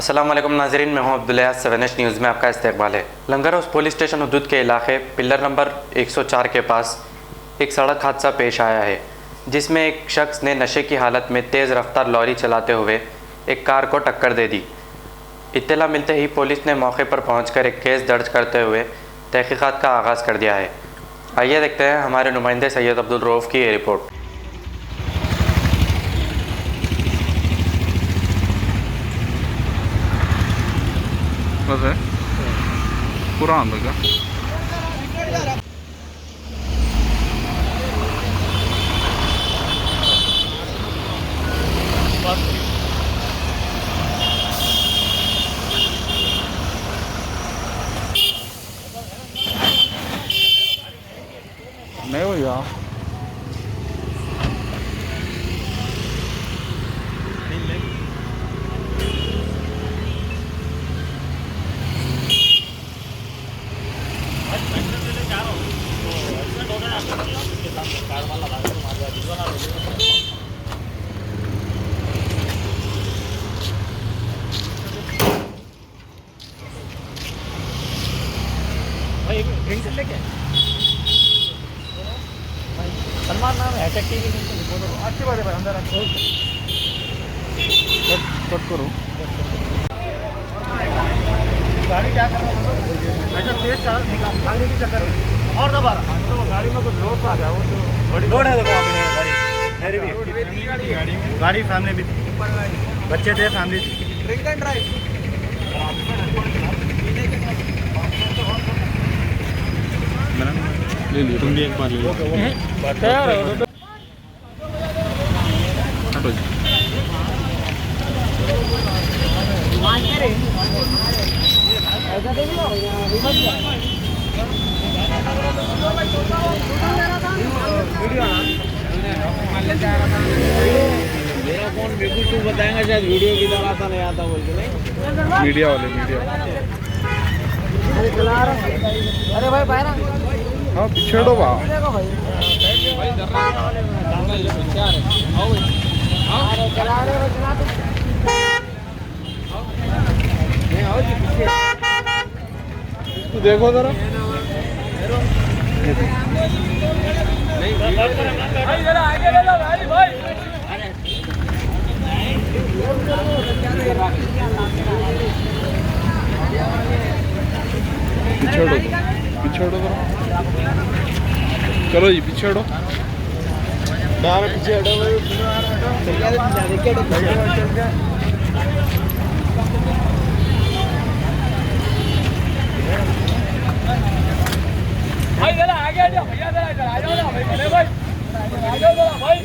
अस्सलाम वालेकुम नाज़रीन, मैं हूं अब्दुल्ला। 7H न्यूज़ में आपका इस्तकबाल है। लंगर हाउस पुलिस स्टेशन हदूद के इलाके पिलर नंबर 104 के पास एक सड़क हादसा पेश आया है, जिसमें एक शख्स ने नशे की हालत में तेज़ रफ्तार लॉरी चलाते हुए एक कार को टक्कर दे दी। इत्तला मिलते ही पुलिस ने मौके पर पहुंचकर एक केस दर्ज करते हुए तहकीकात का आगाज़ कर दिया है। आइए देखते हैं हमारे नुमाइंदे सैयद अब्दुल रऊफ़ की ये रिपोर्ट। बस है पूरा अंदर का नहीं हो यार लेके सलमान नाम है टीवी अच्छी बात है भाई। अंदर कट करो गाड़ी क्या कर रहा है ऐसा तेज निकालने की चक्कर और दबा रहा तो गाड़ी में कुछ लोड आ गया। वो तो बड़ी लोड है। देखो आप गाड़ी फैमिली भी बच्चे थे, फैमिली ड्रिंक एंड ड्राइव ले लियो तुम भी एक बार ले लो। हटो जी। मेरा फोन बिल्कुल तू बताएगा शायद वीडियो की तरह आता नहीं आता बोल के नहीं। मीडिया वाले अरे भाई बाहर हाँ पिछड़ो बा इसको देखो जरा। पिछड़ो पिछड़ो जरा। चलो जी पिछड़ो भाई जरा आगे आ जाओ भैया, जरा इधर आ जाओ ना भाई। अरे भाई आ जाओ जरा भाई,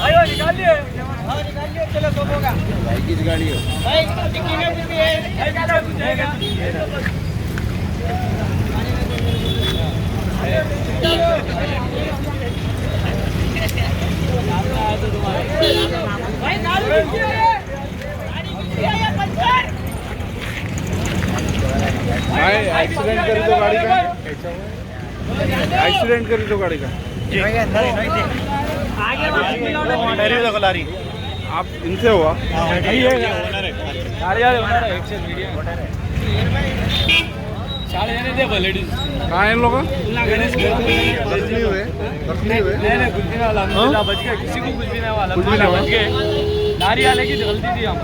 आयो निकालिए निकालिए। चलो तो होगा भाई। किस गाड़ी हो भाई? डिक्की में भी है भाई। क्या कुछ जाएगा भाई। एक्सीडेंट करी तो गाड़ी का, एक्सीडेंट करी तो गाड़ी का आगे देखो लारी। आप इनसे हुआ कहाँ है इन लोग? बच गए, किसी को कुछ भी नहीं वाला, कुछ भी नहीं बच गए। लारी वाले की गलती थी हम।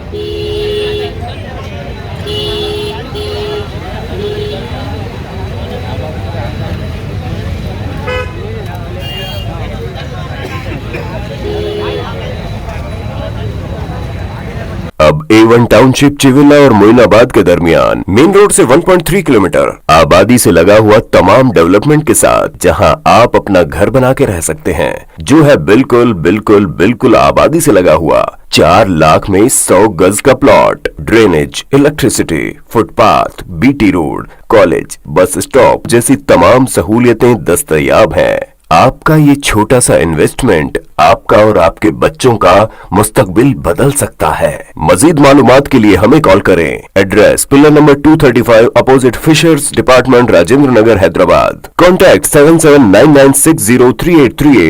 अब A1 टाउनशिप चिविला और मोइनाबाद के दरमियान मेन रोड से 1.3 किलोमीटर आबादी से लगा हुआ तमाम डेवलपमेंट के साथ जहां आप अपना घर बना के रह सकते हैं, जो है बिल्कुल बिल्कुल बिल्कुल आबादी से लगा हुआ। 4 लाख में 100 गज का plot, drainage, electricity, footpath, BT road, college, bus stop जैसी तमाम सहूलियतें दस्तयाब हैं। आपका ये छोटा सा इन्वेस्टमेंट आपका और आपके बच्चों का मुस्तकबिल बदल सकता है। मजीद मालूमात के लिए हमें कॉल करें। Address pillar number 235 opposite fishers department, Rajendra Nagar, Hyderabad. Contact 7799603838।